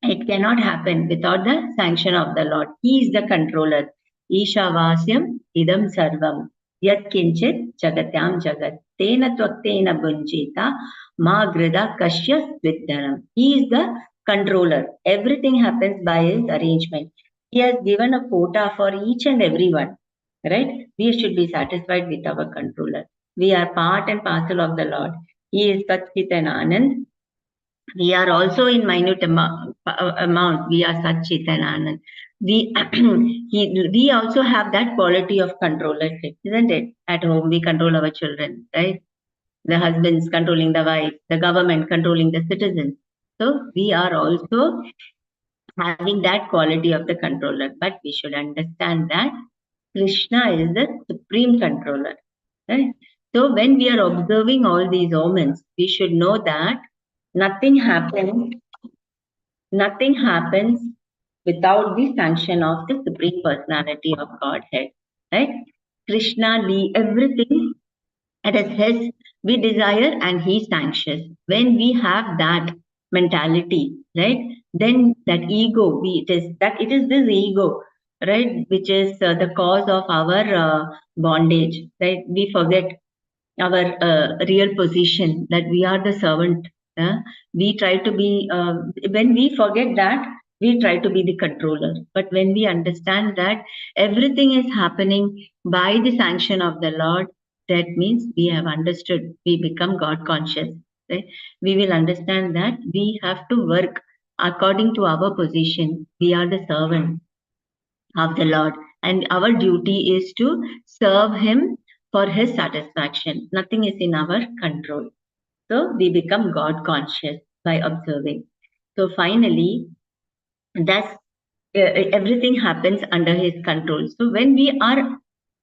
It cannot happen without the sanction of the Lord. He is the controller. Ishavasyam idam sarvam. Yat kinchit jagatyam jagat. Tena tvaktena bunjita ma grida kasya vidhanam. He is the controller. Everything happens by his arrangement. He has given a quota for each and every one. right? We should be satisfied with our controller. We are part and parcel of the Lord. He is Satchit and Anand. We are also in minute amount. We are Satchit and Anand. We also have that quality of controllership, isn't it? At home, we control our children, right? The husbands controlling the wife, the government controlling the citizens. So we are also having that quality of the controller. But we should understand that Krishna is the supreme controller. Right? So when we are observing all these omens, we should know that nothing happens without the sanction of the Supreme Personality of Godhead. Right? Krishna, everything it is his, we desire and he sanctions. When we have that mentality, right, then that ego, it is this ego, right, which is the cause of our bondage, right? We forget our real position, that we are the servant. We try to be, when we forget that, we try to be the controller. But when we understand that everything is happening by the sanction of the Lord, that means we have understood, we become God conscious. Right? We will understand that we have to work according to our position. We are the servant of the Lord, and our duty is to serve Him for His satisfaction. Nothing is in our control. So we become God conscious by observing. So finally, that's everything happens under His control. So when we are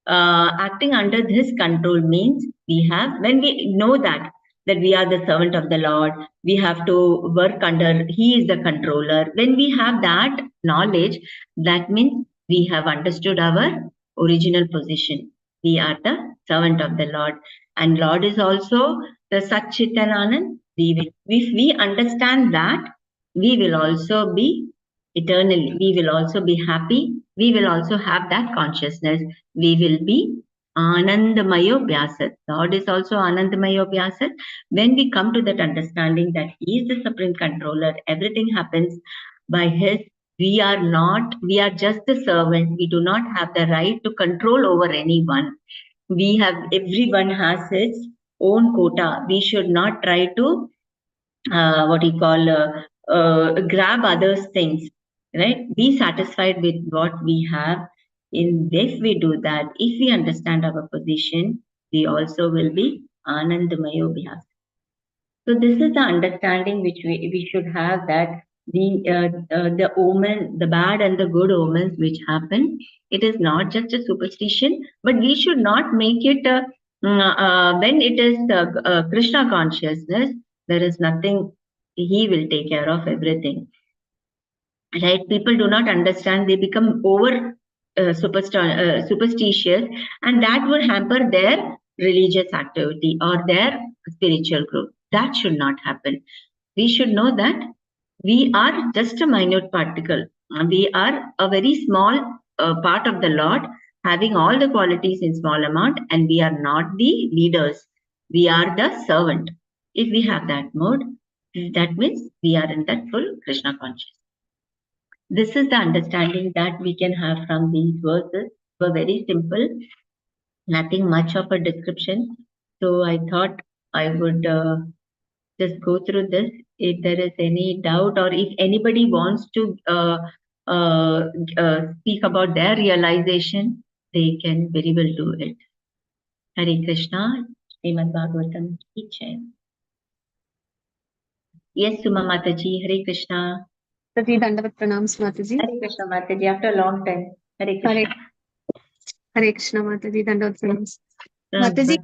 acting under His control, means when we know that we are the servant of the Lord, we have to work under, He is the controller. When we have that knowledge, that means we have understood our original position. We are the servant of the Lord, and Lord is also the Satchit and Anand. If we understand that, we will also be eternally. We will also be happy. We will also have that consciousness. We will be Anandamayo Vyasat. Lord is also Anandamayo Vyasat. When we come to that understanding that He is the supreme controller, everything happens by His. We are just the servant. We do not have the right to control over anyone. Everyone has its own quota. We should not try to grab others' things, right? Be satisfied with what we have. If we do that, if we understand our position, we also will be Anandamayo Bhyas. So this is the understanding which we should have, that the omen, the bad and the good omens which happen, it is not just a superstition, but we should not make it when it is Krishna consciousness, there is nothing, He will take care of everything. Right? People do not understand, they become over superstitious, and that would hamper their religious activity or their spiritual growth. That should not happen. We should know that we are just a minute particle. We are a very small part of the Lord, having all the qualities in small amount, and we are not the leaders. We are the servant. If we have that mode, that means we are in that full Krishna consciousness. This is the understanding that we can have from these verses. They were very simple, nothing much of a description. So I thought I would just go through this. If there is any doubt, or if anybody wants to speak about their realization, they can very well do it. Hare Krishna, Shrimad Bhagavatam ki Jai. Yes, Suma Mataji, Hare Krishna. Mataji, Dandavat Pranams, Mataji. Hare Krishna, Mataji, after a long time. Hare Krishna. Hare Krishna, Mataji, Dandavat Pranams. Mataji,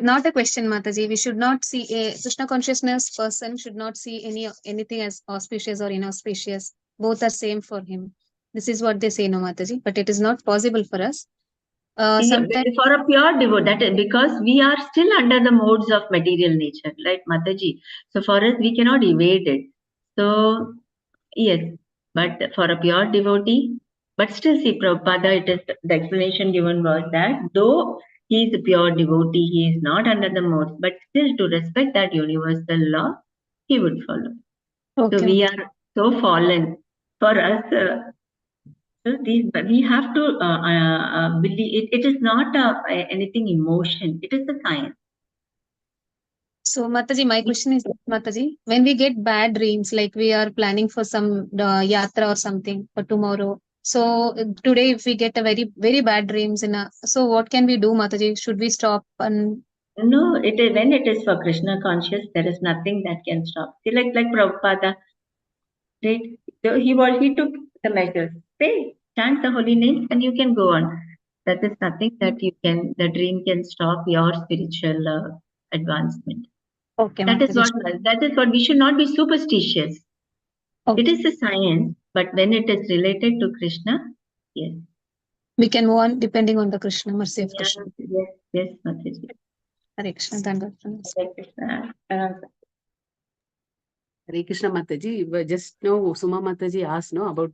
not a question, Mataji. We should not see a Krishna consciousness person should not see anything as auspicious or inauspicious. Both are same for him. This is what they say, no, Mataji. But it is not possible for us. Sometimes for a pure devotee, that is because we are still under the modes of material nature, right, Mataji? So for us, we cannot evade it. So yes, but for a pure devotee, but still, see, Prabhupada, the explanation given was that though he is a pure devotee, he is not under the modes, but still to respect that universal law, he would follow. Okay. So we are so fallen. For us, So we have to believe it is not anything emotion. It is a science. So, Mataji, my question is, Mataji, when we get bad dreams, like we are planning for some yatra or something for tomorrow. So today, if we get a very, very bad dreams so what can we do, Mataji? Should we stop and? No, it is when it is for Krishna conscious, there is nothing that can stop. See, like Prabhupada, right? So he took the measures. Say, chant the holy names, and you can go on. That is nothing that the dream can stop your spiritual advancement. Okay, That is what we should not be superstitious. Okay. It is a science, but when it is related to Krishna, yes. We can move on depending on the Krishna, mercy of Krishna. Yes, Mataji. Hare Krishna, Hare Krishna. Hare Krishna Mataji, just now Suma Mataji asked about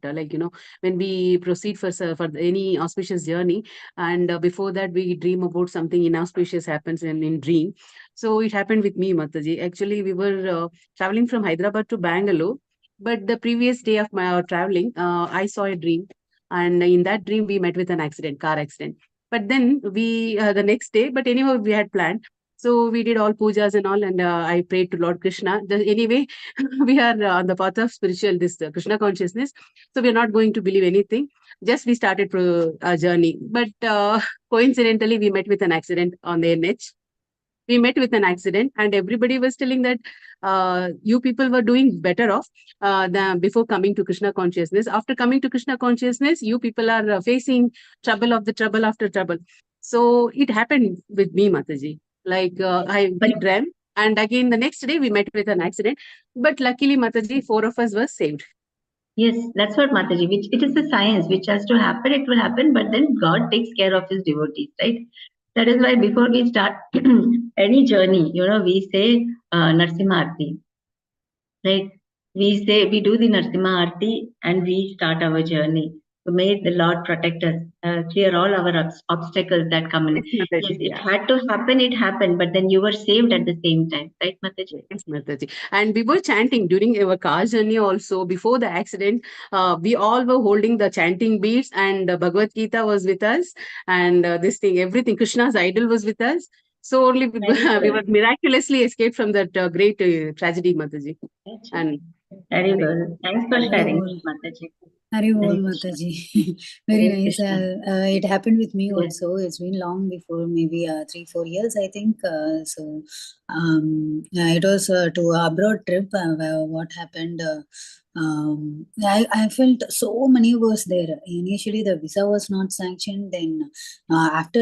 when we proceed for any auspicious journey, and before that we dream about something inauspicious happens in dream. So it happened with me, Mataji. Actually, we were traveling from Hyderabad to Bangalore, but the previous day of my traveling, I saw a dream, and in that dream we met with an car accident. But then we the next day, but anyhow we had planned. So we did all pujas and all, and I prayed to Lord Krishna. Anyway, we are on the path of spiritual, Krishna consciousness. So we are not going to believe anything. Just we started our journey. But coincidentally, we met with an accident on the NH. We met with an accident, and everybody was telling that you people were doing better off than before coming to Krishna consciousness. After coming to Krishna consciousness, you people are facing trouble after trouble. So it happened with me, Mataji. Like we dreamt, and again the next day we met with an accident. But luckily, Mataji, 4 of us were saved. Yes, that's what Mataji, which it is a science which has to happen, it will happen, but then God takes care of his devotees, right? That is why before we start any journey, we say Narsimha Arti, right? We do the Narsimha Arti and we start our journey. So may the Lord protect us, clear all our obstacles that come in. Yes, it had to happen, it happened, but then you were saved at the same time, right, Mataji? Yes, Mataji. And we were chanting during our car journey also. Before the accident, we all were holding the chanting beads, and Bhagavad Gita was with us, and everything, Krishna's idol was with us. So only we were miraculously escaped from that great tragedy, Mataji. And very well. Thanks for sharing, Mataji. Haribol Mataji. Very nice. It happened with me also. It's been long before, maybe 3-4 years, I think. It was to abroad trip. What happened? I felt so many was there. Initially, the visa was not sanctioned. Then, after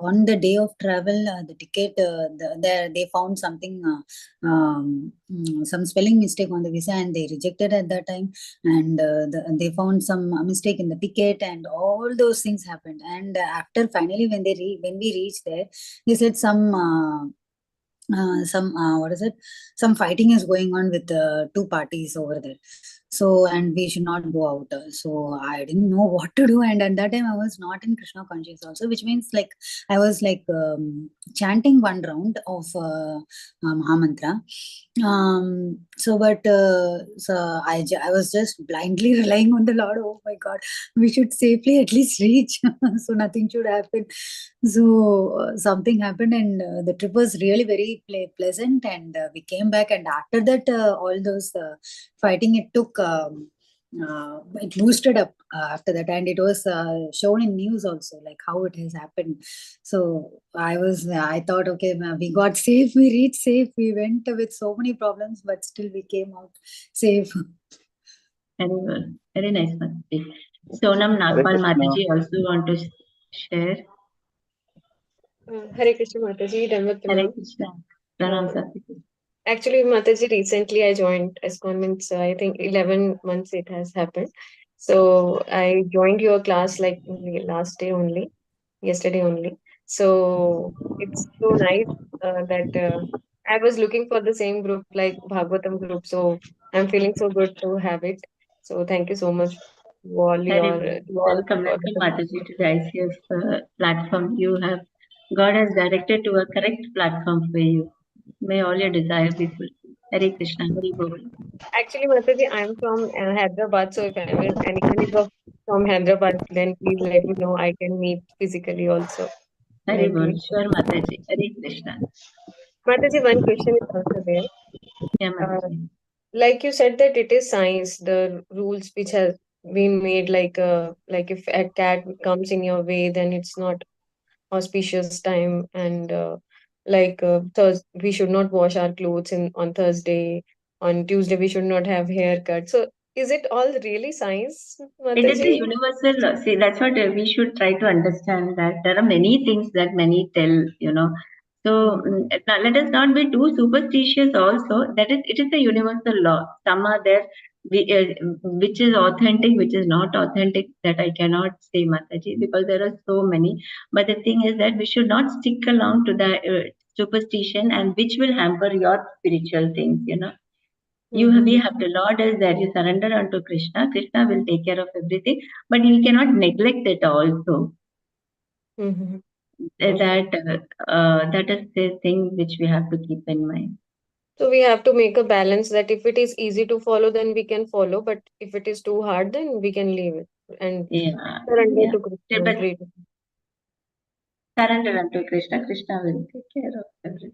on the day of travel, the ticket, they found something, some spelling mistake on the visa, and they rejected at that time. And they found some mistake in the ticket, and all those things happened. And after finally, when we reached there, they said some what is it, some fighting is going on with two parties over there, so, and we should not go out. So I didn't know what to do, and at that time I was not in Krishna conscious also, which means like I was like chanting one round of Mahamantra. So I was just blindly relying on the Lord. Oh my God, we should safely at least reach, so nothing should happen. So something happened, and the trip was really very pleasant, and we came back. And after that, all those fighting, it took, it boosted up after that, and it was shown in news also, like how it has happened. So I thought, okay, we got safe, we reached safe, we went with so many problems, but still we came out safe. Very well, very nice, Mataji. Sonam Nagpal Mataji also want to share. Hare Krishna Mataji, Dhanvat Hare Krishna. Actually, Mataji, recently I joined ISKCON, means I think 11 months it has happened. So I joined your class like last day only, yesterday only. So it's so nice that I was looking for the same group like Bhagavatam group. So I'm feeling so good to have it. So thank you so much to all welcome Mataji to the ICF platform. God has directed to a correct platform for you. May all your desires be fulfilled. Hare Krishna. Hari Bol. Actually, Mataji, I'm from Hyderabad, so if anyone is of from Hyderabad, then please let me know. I can meet physically also. Hari Like, Bol. Sure, Mataji. Hare Krishna. Mataji, one question is also there. Yeah, Uh, Mataji. like you said that it is science, the rules which has been made, like if a cat comes in your way, then it's not auspicious time, and we should not wash our clothes in on Thursday. On Tuesday, we should not have haircut. So, is it all really science, It is a Mataji? universal law. See, that's what we should try to understand, that there are many things that many tell. So now let us not be too superstitious also. That is, it is a universal law. Some are there, which is authentic, which is not authentic, that I cannot say, Mataji, because there are so many. But the thing is that we should not stick along to the superstition, and which will hamper your spiritual things. We have the Lord is there. You surrender unto Krishna. Krishna will take care of everything, but you cannot neglect it also. Mm-hmm. That is the thing which we have to keep in mind. So we have to make a balance that if it is easy to follow, then we can follow, but if it is too hard, then we can leave it and surrender to Krishna and But pray to him. surrender unto Krishna. Krishna will take care of everything.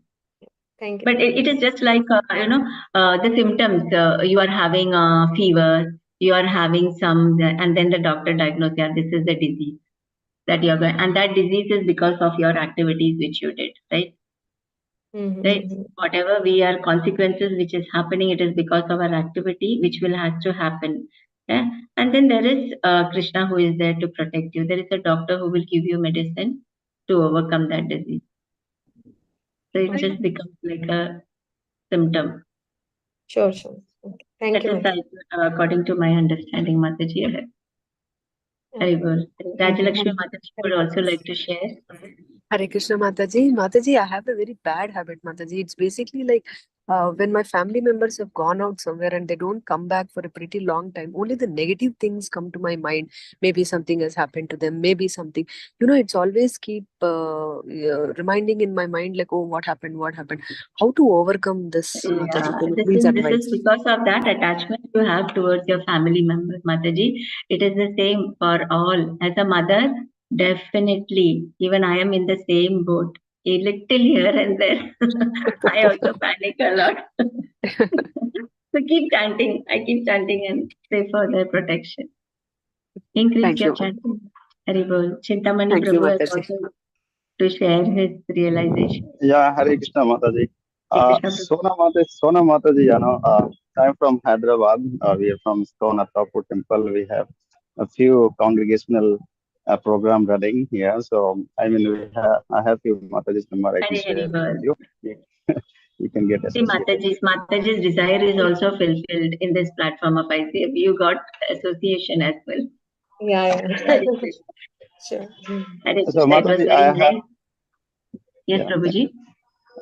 Thank you. But it is just like the symptoms. You are having a fever. You are having some, and then the doctor diagnosed, yeah, this is the disease that you're going, and that disease is because of your activities which you did, right? Right, whatever we are consequences which is happening, it is because of our activity which will have to happen. Yeah, and then there is Krishna who is there to protect you. There is a doctor who will give you medicine to overcome that disease. So it just becomes like a symptom. Sure. Okay. Thank That you, is Mataji. according to my understanding, Mataji. Very good. Rajalakshmi Mataji would also like to share. Hare Krishna Mataji. Mataji, I have a very bad habit, Mataji. It's basically like when my family members have gone out somewhere and they don't come back for a pretty long time, only the negative things come to my mind. Maybe something has happened to them, maybe something. It's always keep reminding in my mind, like, oh, what happened, what happened? How to overcome this, Mataji? Can you please This is advise? because of that attachment you have towards your family members, Mataji. It is the same for all. As a mother, definitely, even I am in the same boat. A little here and there. I also panic a lot. So keep chanting. I keep chanting and pray for their protection. Increase Thank your you. chanting. Haribol. Chintamani Thank you, Prabhu has Mataji. also to share his realization. Yeah, Hare Krishna Mataji. Sona Mataji, I'm from Hyderabad. We are from Stone Atapu Temple. We have a few congregational program running here. So, I have few Mataji's number I can share with you. You can get See, associated. Mataji's desire is also fulfilled in this platform of ICF. You got association as well. Yeah. Hare Krishna. Sure. Hare So, Krishna. It was Mataji, very nice. Yes, Prabhuji.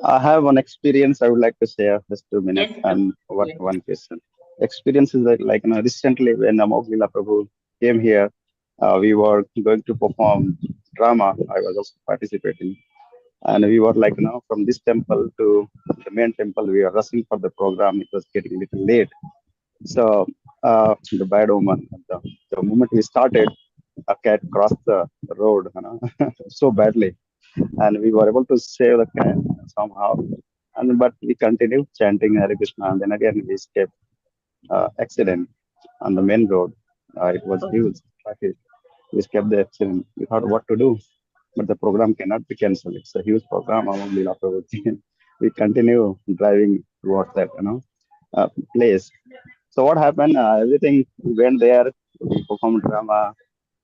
I have one experience I would like to share just 2 minutes and one question. Experience is like recently when Amoghila Prabhu came here, we were going to perform drama. I was also participating, and we were like from this temple to the main temple. We were rushing for the program. It was getting a little late, so the bad omen. The moment we started, a cat crossed the road, so badly, and we were able to save the cat somehow. And but we continued chanting Hare Krishna, and then again we escaped accident on the main road. It was huge traffic. We escaped the accident. We thought what to do, but the program cannot be cancelled. It's a huge program among Leela Prabhuji. We continue driving towards that place. So what happened? Everything we went there. We performed drama.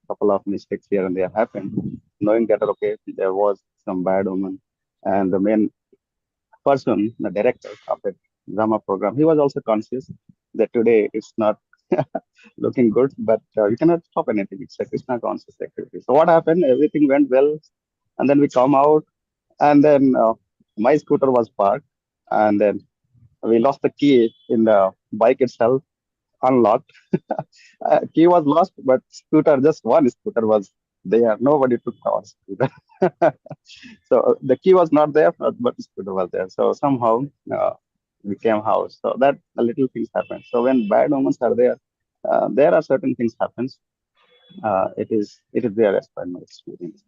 Couple of mistakes here and there happened. Knowing that okay, there was some bad omen, and the main person, the director of the drama program, he was also conscious that today it's not looking good, but you cannot stop anything. It's a Krishna conscious activity. So what happened? Everything went well, and then we come out, and then my scooter was parked, and then we lost the key in the bike itself, unlocked. Key was lost, but scooter, just one scooter was there. Nobody took our scooter. So the key was not there, but the scooter was there. So somehow we came house. So that a little things happen. So when bad moments are there, there are certain things happens. It is there as per my experience.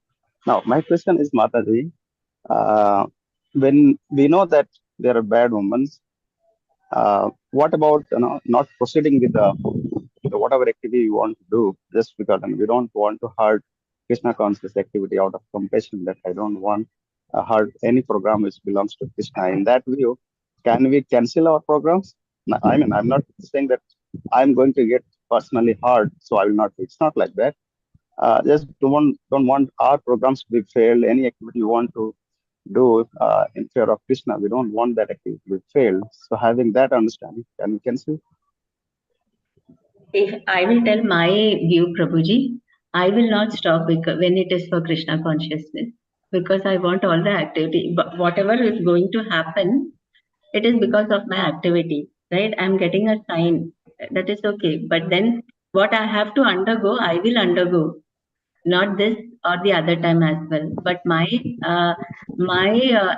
Now, my question is, Mataji, when we know that there are bad moments, what about not proceeding with the whatever activity you want to do just because we don't want to hurt Krishna conscious activity out of compassion that I don't want hurt any program which belongs to Krishna. In that view, can we cancel our programs? I mean, I'm not saying that I'm going to get personally hurt, so I will not. It's not like that. Just don't want our programs to be failed. Any activity you want to do in fear of Krishna, we don't want that activity to fail. So having that understanding, can we cancel? If I will tell my view, Prabhuji, I will not stop when it is for Krishna consciousness, because I want all the activity. But whatever is going to happen, it is because of my activity, right? I'm getting a sign, that is okay. But then what I have to undergo, I will undergo. Not this or the other time as well. But my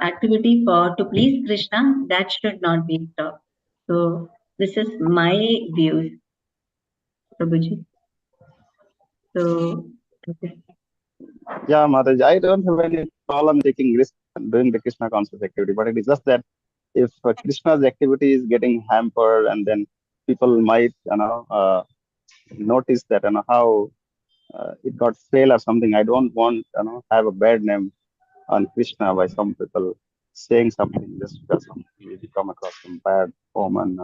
activity for to please Krishna, that should not be stopped. So this is my views, Prabhuji. So okay. Yeah, Mataji, I don't have any problem taking risk and doing the Krishna conscious activity, but it is just that if Krishna's activity is getting hampered, and then people might, notice that, how it got failed or something. I don't want, have a bad name on Krishna by some people saying something just because we come across some bad omen.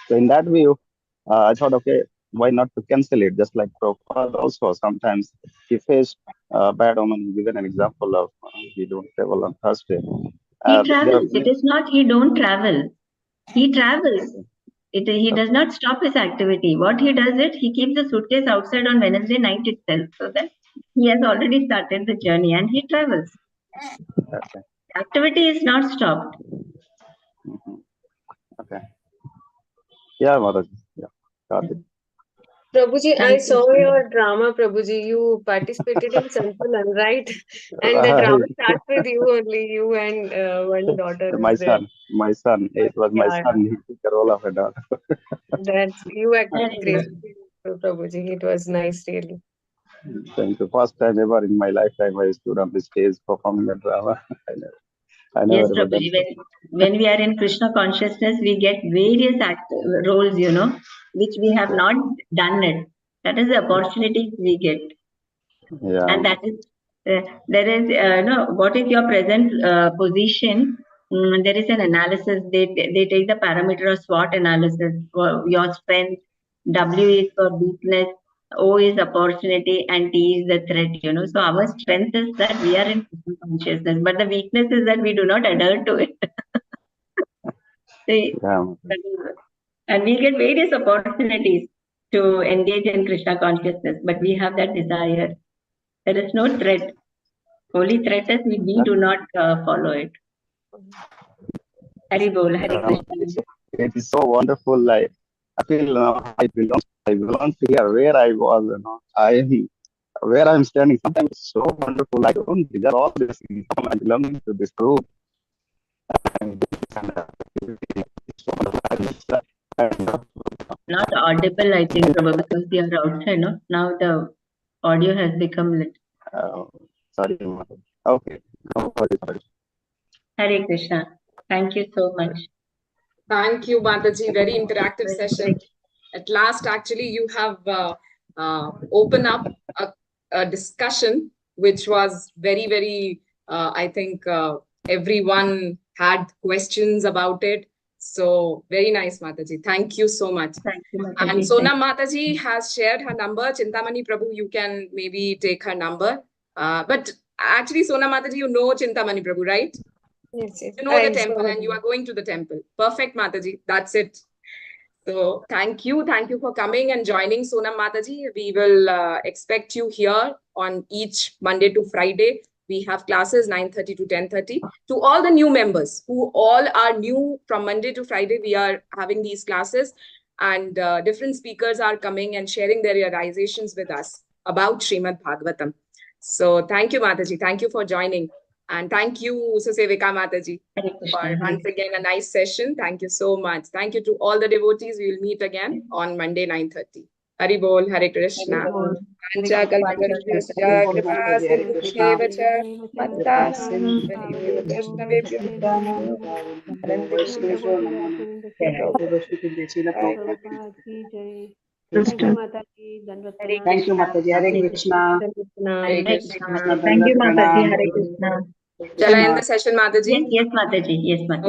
So in that view, I thought, okay, why not to cancel it? Just like Prabhupada also, sometimes he faced bad omen. He given an example of he don't travel on Thursday. He travels. It is not he don't travel. He travels. He does not stop his activity. What he does it, he keeps the suitcase outside on Wednesday night itself, so that he has already started the journey and he travels. Okay. Activity is not stopped. Mm-hmm. Okay. Yeah, Mataji. Yeah, got it. Prabhuji, I saw your drama, Prabhuji. You participated in Santulan, right? And the drama starts with you only, you and one daughter My is there. son. It was my Yeah, son. He took the role of a daughter. that's you acted gracefully, Prabhuji. It was nice, really. Thank you. First time ever in my lifetime I stood on the stage performing a drama. I never Yes, ever done Prabhuji. so. When we are in Krishna consciousness, we get various roles, which we have not done it. That is the opportunities we get. Yeah. And that is, there is, what is your present position? There is an analysis. They take the parameter of SWOT analysis for your strength. W is for weakness. O is opportunity, and T is the threat. So our strength is that we are in consciousness, but the weakness is that we do not adhere to it. Yeah. And we get various opportunities to engage in Krishna consciousness, but we have that desire. There is no threat. Only threat is we do not follow it. Hari Bol, Hari Krishna. It is so wonderful. Like I feel I belong to here where I was. Where I'm standing. Sometimes it's so wonderful. I don't deserve all this. I'm belonging to this group. Not audible, I think, probably because they are outside. No, now the audio has become lit. Sorry. Okay. No worries. Hare Krishna. Thank you so much. Thank you, Mataji. Very interactive session. At last, actually, you have opened up a discussion which was very, very, I think everyone had questions about it. So very nice, Mataji. Thank you so much. Thank you, Mataji. And Sonam Mataji has shared her number. Chintamani Prabhu, you can maybe take her number. But actually, Sonam Mataji, you know Chintamani Prabhu, right? Yes, yes. You know the temple and you are going to the temple. Perfect, Mataji. That's it. So thank you. Thank you for coming and joining Sonam Mataji. We will expect you here on each Monday to Friday. We have classes 9:30 to 10:30. To all the new members who all are new from Monday to Friday, we are having these classes and different speakers are coming and sharing their realizations with us about Shrimad Bhagavatam. So thank you, Mataji. Thank you for joining. And thank you, Susevika Mataji, for once again a nice session. Thank you so much. Thank you to all the devotees. We will meet again on Monday, 9:30. Hari Bol, Hare Krishna. Vancha kalpatarubhyascha kripa sindhubhyeva cha pattanam vaishnavedabhyo वैष्णवेभ्यो नमो नमः। वैष्णव श्रील प्रभुपाद प्रभुपाद की जय। Krishna. Thank you माता जी, दंडवत प्रणाम। Thank you, Mataji. Hare Krishna. Hare Krishna. Thank you, Dandavat Mataji. pranam. Hare Krishna. Shall I end the session, Mataji? Yes, Mataji. Yes, Mataji.